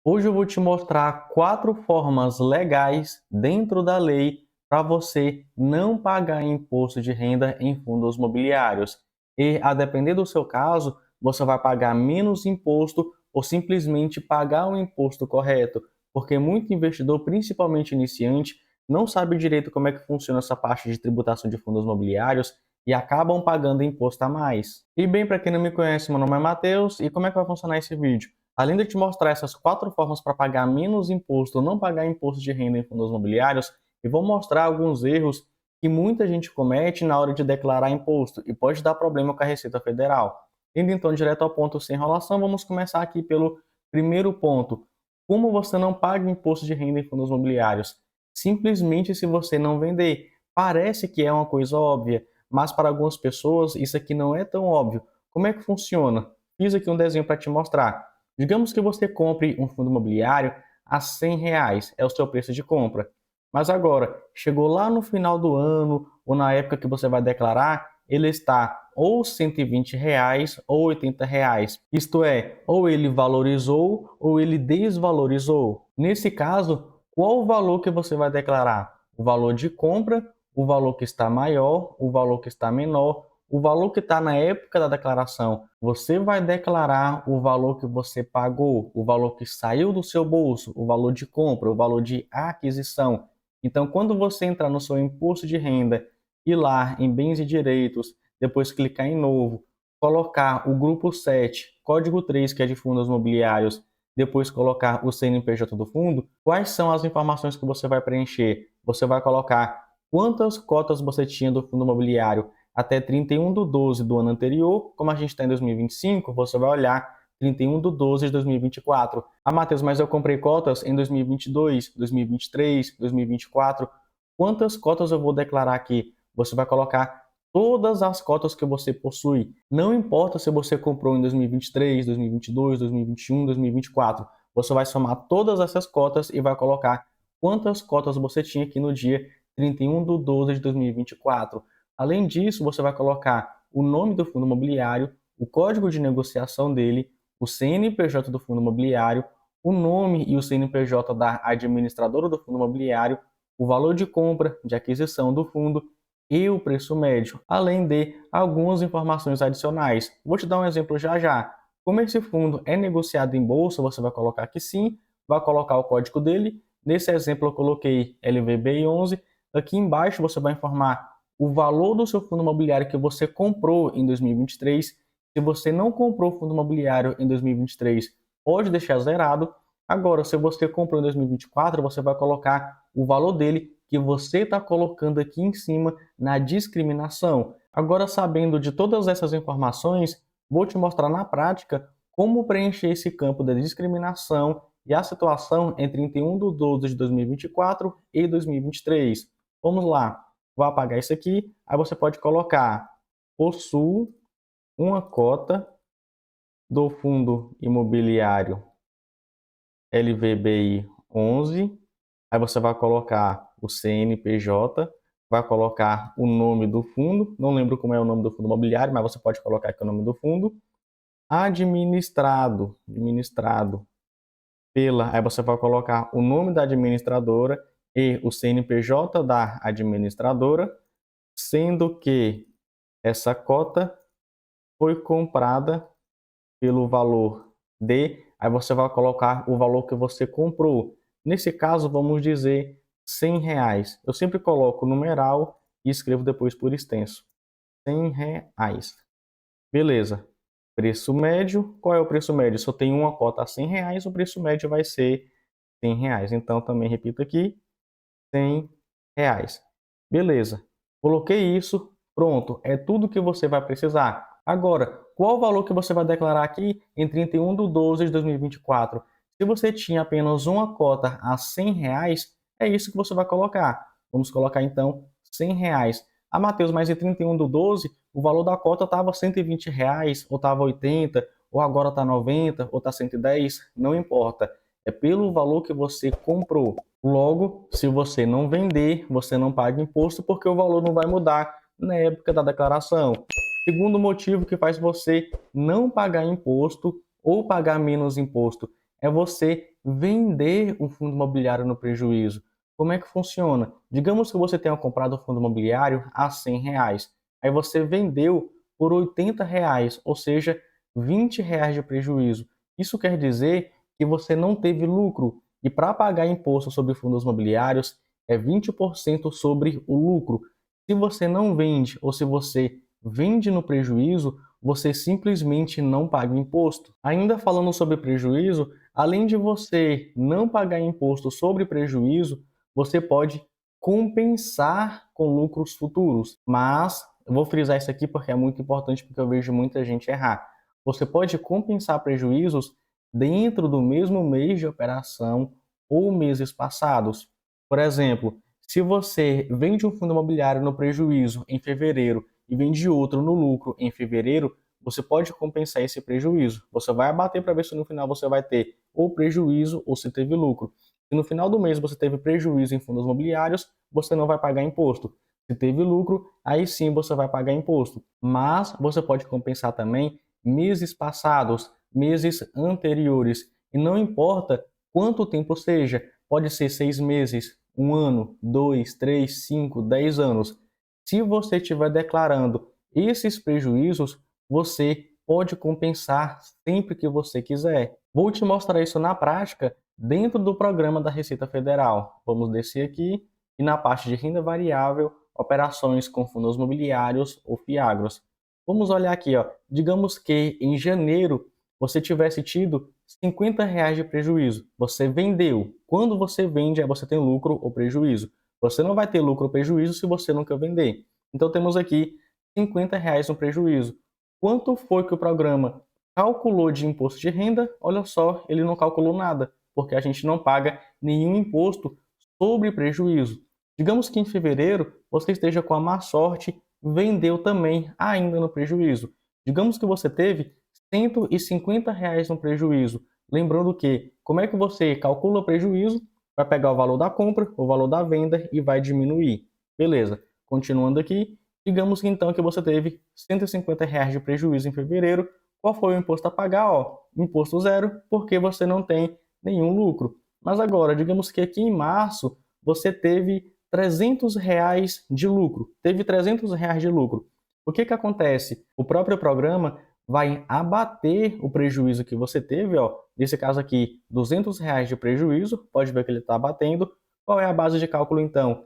Hoje eu vou te mostrar 4 formas legais dentro da lei para você não pagar imposto de renda em fundos imobiliários. E, a depender do seu caso, você vai pagar menos imposto ou simplesmente pagar o imposto correto, porque muito investidor, principalmente iniciante, não sabe direito como é que funciona essa parte de tributação de fundos imobiliários e acabam pagando imposto a mais. E bem, para quem não me conhece, meu nome é Matheus e como é que vai funcionar esse vídeo? Além de te mostrar essas 4 formas para pagar menos imposto ou não pagar imposto de renda em fundos imobiliários, eu vou mostrar alguns erros que muita gente comete na hora de declarar imposto e pode dar problema com a Receita Federal. Indo então direto ao ponto sem enrolação, vamos começar aqui pelo primeiro ponto. Como você não paga imposto de renda em fundos imobiliários? Simplesmente se você não vender. Parece que é uma coisa óbvia, mas para algumas pessoas isso aqui não é tão óbvio. Como é que funciona? Fiz aqui um desenho para te mostrar. Digamos que você compre um fundo imobiliário a R$ 100, é o seu preço de compra. Mas agora, chegou lá no final do ano, ou na época que você vai declarar, ele está ou R$ 120 ou R$ 80. Isto é, ou ele valorizou ou ele desvalorizou. Nesse caso, qual o valor que você vai declarar? O valor de compra, o valor que está maior, o valor que está menor, o valor que está na época da declaração. Você vai declarar o valor que você pagou, o valor que saiu do seu bolso, o valor de compra, o valor de aquisição. Então, quando você entrar no seu imposto de renda, ir lá em bens e direitos, depois clicar em novo, colocar o grupo 7, código 3, que é de fundos imobiliários, depois colocar o CNPJ do fundo, quais são as informações que você vai preencher? Você vai colocar quantas cotas você tinha do fundo imobiliário até 31/12 do ano anterior. Como a gente está em 2025, você vai olhar 31/12 de 2024. Ah, Matheus, mas eu comprei cotas em 2022, 2023, 2024. Quantas cotas eu vou declarar aqui? Você vai colocar todas as cotas que você possui. Não importa se você comprou em 2023, 2022, 2021, 2024. Você vai somar todas essas cotas e vai colocar quantas cotas você tinha aqui no dia 31/12 de 2024. Além disso, você vai colocar o nome do fundo imobiliário, o código de negociação dele, o CNPJ do fundo imobiliário, o nome e o CNPJ da administradora do fundo imobiliário, o valor de compra, de aquisição do fundo e o preço médio, além de algumas informações adicionais. Vou te dar um exemplo já já. Como esse fundo é negociado em bolsa, você vai colocar que sim, vai colocar o código dele. Nesse exemplo eu coloquei LVBI11. Aqui embaixo você vai informar o valor do seu fundo imobiliário que você comprou em 2023. Se você não comprou fundo imobiliário em 2023, pode deixar zerado. Agora, se você comprou em 2024, você vai colocar o valor dele que você está colocando aqui em cima na discriminação. Agora, sabendo de todas essas informações, vou te mostrar na prática como preencher esse campo da discriminação e a situação em 31/12 de 2024 e 2023. Vamos lá. Vou apagar isso aqui. Aí você pode colocar: possuo uma cota do fundo imobiliário LVBI 11. Aí você vai colocar o CNPJ, vai colocar o nome do fundo, não lembro como é o nome do fundo imobiliário, mas você pode colocar aqui o nome do fundo. Administrado pela, aí você vai colocar o nome da administradora e o CNPJ da administradora, sendo que essa cota foi comprada pelo valor de, aí você vai colocar o valor que você comprou. Nesse caso, vamos dizer R$ 100. Eu sempre coloco numeral e escrevo depois por extenso. R$ 100. Beleza. Preço médio. Qual é o preço médio? Se eu tenho uma cota a R$ 100, o preço médio vai ser R$ 100. Então, também repito aqui, R$ 100. Beleza. Coloquei isso. Pronto. É tudo que você vai precisar. Agora, qual o valor que você vai declarar aqui em 31/12 de 2024? Se você tinha apenas uma cota a R$ 100, é isso que você vai colocar. Vamos colocar então R$ 100. Ah, Matheus, mas em 31/12 o valor da cota estava R$ 120, ou estava 80, ou agora está 90, ou está 110, não importa. É pelo valor que você comprou. Logo, se você não vender, você não paga imposto porque o valor não vai mudar na época da declaração. Segundo motivo que faz você não pagar imposto ou pagar menos imposto é você vender um fundo imobiliário no prejuízo. Como é que funciona? Digamos que você tenha comprado um fundo imobiliário a R$ 100, aí você vendeu por R$ 80, ou seja, R$ 20 de prejuízo. Isso quer dizer que você não teve lucro, e para pagar imposto sobre fundos imobiliários é 20% sobre o lucro. Se você não vende ou se você vende no prejuízo, você simplesmente não paga imposto. Ainda falando sobre prejuízo, além de você não pagar imposto sobre prejuízo, você pode compensar com lucros futuros. Mas eu vou frisar isso aqui porque é muito importante, porque eu vejo muita gente errar. Você pode compensar prejuízos dentro do mesmo mês de operação ou meses passados. Por exemplo, se você vende um fundo imobiliário no prejuízo em fevereiro e vende outro no lucro em fevereiro, você pode compensar esse prejuízo. Você vai abater para ver se no final você vai ter ou prejuízo ou se teve lucro. Se no final do mês você teve prejuízo em fundos imobiliários, você não vai pagar imposto. Se teve lucro, aí sim você vai pagar imposto. Mas você pode compensar também meses passados, meses anteriores. E não importa quanto tempo seja, pode ser 6 meses, 1 ano, 2, 3, 5, 10 anos. Se você estiver declarando esses prejuízos, você pode compensar sempre que você quiser. Vou te mostrar isso na prática dentro do programa da Receita Federal. Vamos descer aqui e na parte de renda variável, operações com fundos imobiliários ou fiagros. Vamos olhar aqui, ó. Digamos que em janeiro você tivesse tido R$ 50 de prejuízo. Você vendeu. Quando você vende, aí você tem lucro ou prejuízo. Você não vai ter lucro ou prejuízo se você nunca vender. Então temos aqui R$ 50 no prejuízo. Quanto foi que o programa calculou de imposto de renda? Olha só, ele não calculou nada, porque a gente não paga nenhum imposto sobre prejuízo. Digamos que em fevereiro você esteja com a má sorte, vendeu também ainda no prejuízo. Digamos que você teve R$ 150 no prejuízo. Lembrando que, como é que você calcula o prejuízo? Vai pegar o valor da compra, o valor da venda e vai diminuir. Beleza. Continuando aqui, digamos que então que você teve R$ 150 de prejuízo em fevereiro. Qual foi o imposto a pagar? Ó, imposto zero, porque você não tem nenhum lucro. Mas agora, digamos que aqui em março você teve R$ 300 de lucro. Teve R$ 300 de lucro. O que que acontece? O próprio programa vai abater o prejuízo que você teve, ó. Nesse caso aqui, R$ 200 de prejuízo. Pode ver que ele está abatendo. Qual é a base de cálculo então?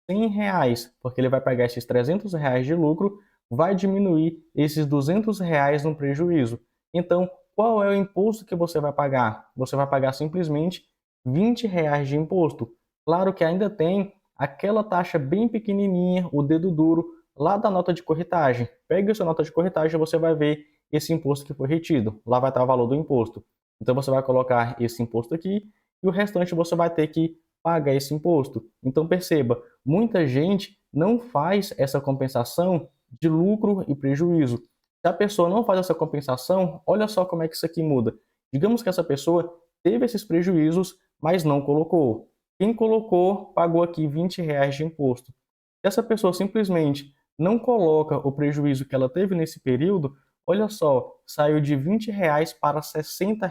R$ 100, porque ele vai pegar esses R$ 300 de lucro, vai diminuir esses R$ 200 no prejuízo. Então, qual é o imposto que você vai pagar? Você vai pagar simplesmente R$ 20 de imposto. Claro que ainda tem aquela taxa bem pequenininha, o dedo duro, lá da nota de corretagem. Pega essa nota de corretagem e você vai ver esse imposto que foi retido. Lá vai estar o valor do imposto. Então, você vai colocar esse imposto aqui e o restante você vai ter que pagar esse imposto. Então, perceba, muita gente não faz essa compensação de lucro e prejuízo. Se a pessoa não faz essa compensação, olha só como é que isso aqui muda. Digamos que essa pessoa teve esses prejuízos, mas não colocou. Quem colocou pagou aqui R$ 20 de imposto. Se essa pessoa simplesmente não coloca o prejuízo que ela teve nesse período, olha só, saiu de R$ 20 para R$ 60,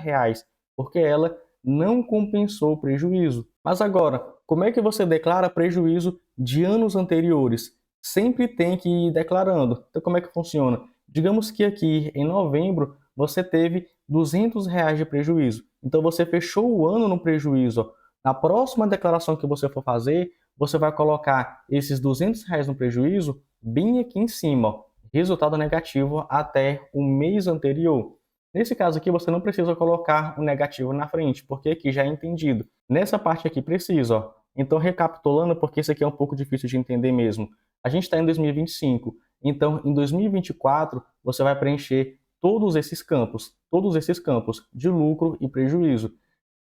porque ela não compensou o prejuízo. Mas agora, como é que você declara prejuízo de anos anteriores? Sempre tem que ir declarando. Então, como é que funciona? Digamos que aqui em novembro você teve R$ 200 de prejuízo. Então, você fechou o ano no prejuízo. Ó. Na próxima declaração que você for fazer, você vai colocar esses R$ 200 no prejuízo bem aqui em cima. Ó. Resultado negativo até o mês anterior. Nesse caso aqui, você não precisa colocar um negativo na frente, porque aqui já é entendido. Nessa parte aqui precisa, ó. Então, recapitulando, porque isso aqui é um pouco difícil de entender mesmo. A gente está em 2025, então em 2024 você vai preencher todos esses campos de lucro e prejuízo.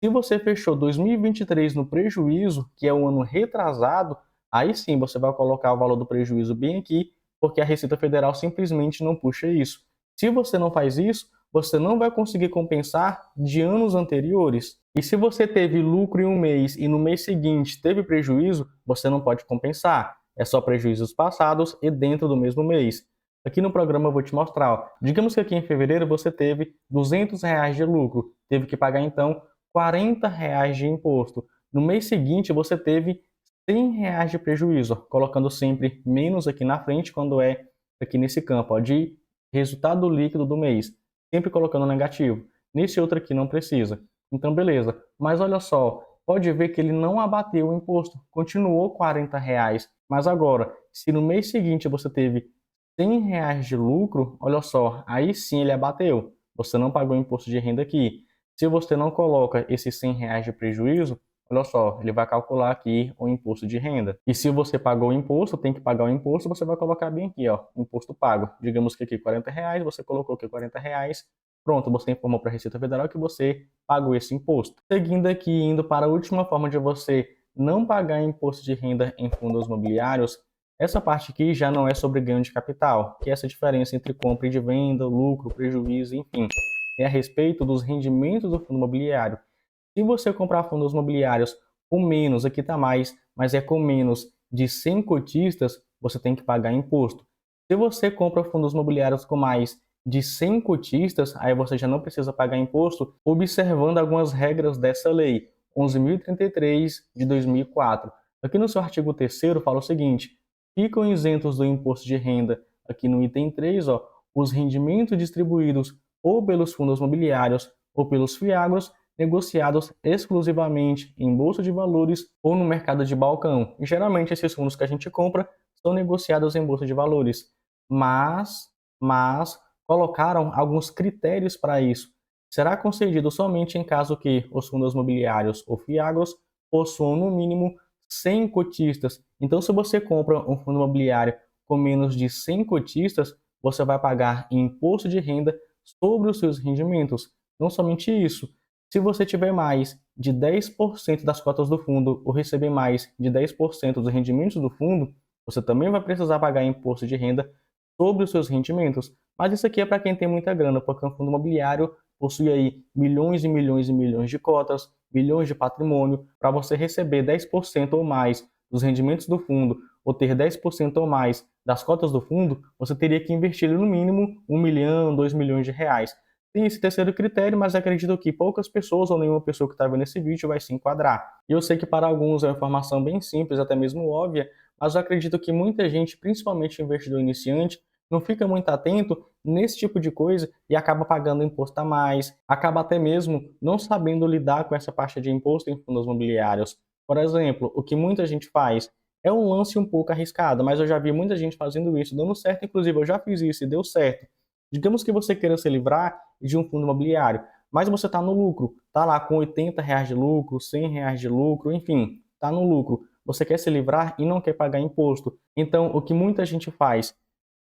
Se você fechou 2023 no prejuízo, que é um ano retrasado, aí sim você vai colocar o valor do prejuízo bem aqui, porque a Receita Federal simplesmente não puxa isso. Se você não faz isso, você não vai conseguir compensar de anos anteriores. E se você teve lucro em um mês e no mês seguinte teve prejuízo, você não pode compensar. É só prejuízos passados e dentro do mesmo mês. Aqui no programa eu vou te mostrar. Ó. Digamos que aqui em fevereiro você teve R$ 200 de lucro. Teve que pagar então R$ 40 de imposto. No mês seguinte, você teve R$ 100 de prejuízo, colocando sempre menos aqui na frente quando é aqui nesse campo, ó, de resultado líquido do mês, sempre colocando negativo. Nesse outro aqui não precisa. Então, beleza. Mas olha só, pode ver que ele não abateu o imposto, continuou R$ 40. Mas agora, se no mês seguinte você teve R$ 100 de lucro, olha só, aí sim ele abateu. Você não pagou imposto de renda aqui. Se você não coloca esses R$ 100 de prejuízo, olha só, ele vai calcular aqui o imposto de renda. E se você pagou o imposto, tem que pagar o imposto, você vai colocar bem aqui, ó, imposto pago. Digamos que aqui R$ 40, você colocou aqui R$ 40, pronto, você informou para a Receita Federal que você pagou esse imposto. Seguindo aqui, indo para a última forma de você não pagar imposto de renda em fundos imobiliários, essa parte aqui já não é sobre ganho de capital, que é essa diferença entre compra e de venda, lucro, prejuízo, enfim. É a respeito dos rendimentos do fundo imobiliário. Se você comprar fundos imobiliários com menos, aqui está mais, mas é com menos de 100 cotistas, você tem que pagar imposto. Se você compra fundos imobiliários com mais de 100 cotistas, aí você já não precisa pagar imposto, observando algumas regras dessa lei, 11.033 de 2004. Aqui no seu artigo 3º fala o seguinte: ficam isentos do imposto de renda, aqui no item 3, ó, os rendimentos distribuídos ou pelos fundos imobiliários ou pelos fiagros negociados exclusivamente em bolsa de valores ou no mercado de balcão. E, geralmente esses fundos que a gente compra são negociados em bolsa de valores, mas colocaram alguns critérios para isso. Será concedido somente em caso que os fundos imobiliários ou fiagros possuam no mínimo 100 cotistas. Então, se você compra um fundo imobiliário com menos de 100 cotistas, você vai pagar imposto de renda sobre os seus rendimentos. Não somente isso, se você tiver mais de 10% das cotas do fundo ou receber mais de 10% dos rendimentos do fundo, você também vai precisar pagar imposto de renda sobre os seus rendimentos. Mas isso aqui é para quem tem muita grana, porque um fundo imobiliário possui aí milhões e milhões e milhões de cotas, milhões de patrimônio. Para você receber 10% ou mais dos rendimentos do fundo ou ter 10% ou mais das cotas do fundo, você teria que investir no mínimo 1 milhão, 2 milhões de reais. Tem esse terceiro critério, mas acredito que poucas pessoas ou nenhuma pessoa que está vendo esse vídeo vai se enquadrar. E eu sei que para alguns é uma informação bem simples, até mesmo óbvia, mas eu acredito que muita gente, principalmente investidor iniciante, não fica muito atento nesse tipo de coisa e acaba pagando imposto a mais, acaba até mesmo não sabendo lidar com essa parte de imposto em fundos imobiliários. Por exemplo, o que muita gente faz é um lance um pouco arriscado, mas eu já vi muita gente fazendo isso, dando certo, inclusive eu já fiz isso e deu certo. Digamos que você queira se livrar de um fundo imobiliário, mas você está no lucro, está lá com R$ 80 de lucro, R$ 100 de lucro, enfim, está no lucro. Você quer se livrar e não quer pagar imposto. Então, o que muita gente faz?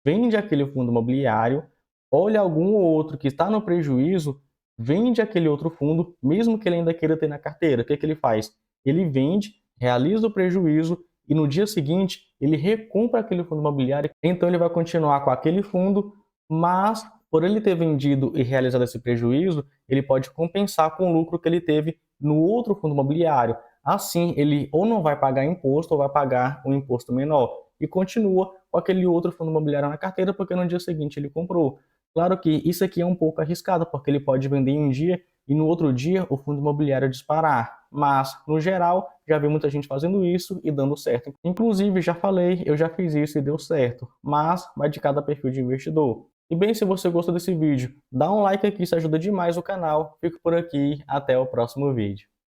Vende aquele fundo imobiliário, olha algum outro que está no prejuízo, vende aquele outro fundo, mesmo que ele ainda queira ter na carteira. O que que ele faz? Ele vende, realiza o prejuízo e no dia seguinte ele recompra aquele fundo imobiliário. Então ele vai continuar com aquele fundo, mas por ele ter vendido e realizado esse prejuízo, ele pode compensar com o lucro que ele teve no outro fundo imobiliário. Assim, ele ou não vai pagar imposto ou vai pagar um imposto menor e continua com aquele outro fundo imobiliário na carteira porque no dia seguinte ele comprou. Claro que isso aqui é um pouco arriscado porque ele pode vender em um dia e no outro dia o fundo imobiliário disparar. Mas, no geral, já vi muita gente fazendo isso e dando certo. Inclusive, já falei, eu já fiz isso e deu certo. Mas vai de cada perfil de investidor. E bem, se você gostou desse vídeo, dá um like aqui, isso ajuda demais o canal. Fico por aqui, até o próximo vídeo.